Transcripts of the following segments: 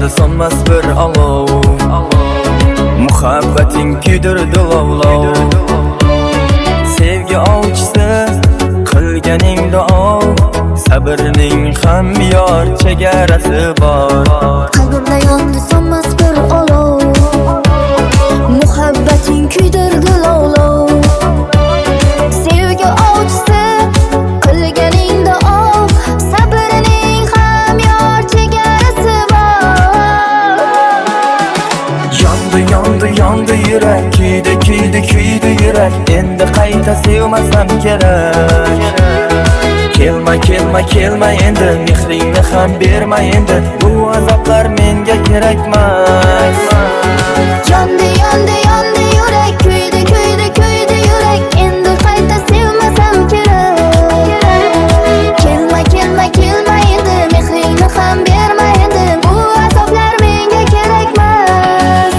yondi so'nmas bir olov. Muhabbating kuydirdi lovlov. Sevgi ovchisi qilganing duo, sabrning ham yor chegarasi bor. Qalbimda yondi so'nmas bir olov. Muhabbating kuydirdi lovlov. Sevgi ovchisi qilganing duo, sabrning ham yor chegarasi bor. Yondi yurak, kuydi yurak, endi qayta sevmasam kerak. Kelma endi, mehringni ham berma endi, bu azoblar menga kerakmas. Yondi yurak, kuydi yurak, endi qayta sevmasam kerak. Kelma endi, mehringni ham berma endi, bu azoblar menga kerakmas.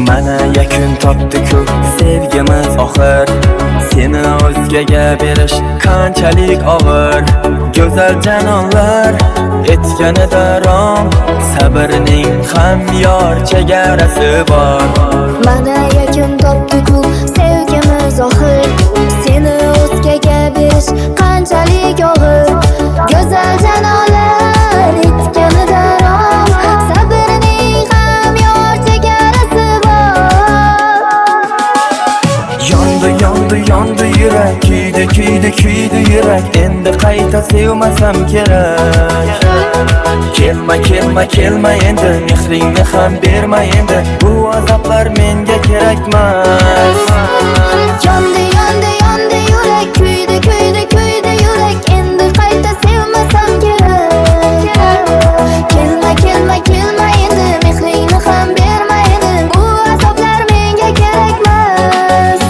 Mana yakun topdi-ku sevgimiz oxir. Seni o'zgaga berish qanchalik og'ir. Go'zal janonlar etganida rom, sabrning ham yor chegarasi bor. Mana yakun topdi-ku sevgimiz oxir. Seni o'zgaga berish qanchalik og'ir. Go'zal janonlar etganida rom, sabrning ham yor chegarasi bor. Yondi yurak, kuydi yurak, endi qayta sevmasam kerak. Kelma endi, mehringni ham berma endi, bu azoblar menga kerakmas. Yondi yurak, kuydi yurak, endi qayta sevmasam kerak. Kelma endi, mehringni ham berma endi, bu azoblar menga kerakmas.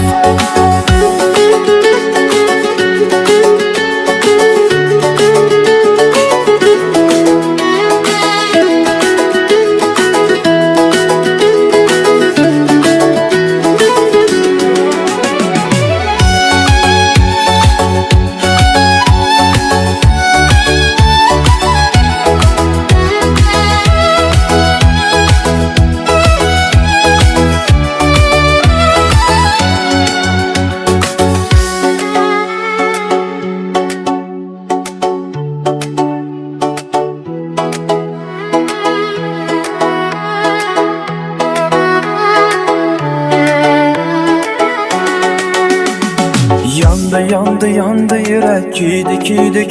Yondi yurak,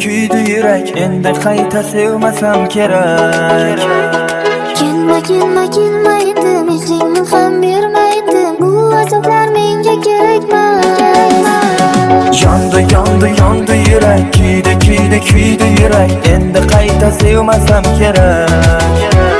kuydi yurak, endi qayta sevmasam kerak. Kelma endi, mehringni ham berma endi, bu azoblar menga kerakmas. Yondi yurak, kuydi yurak, endi qayta sevmasam kerak.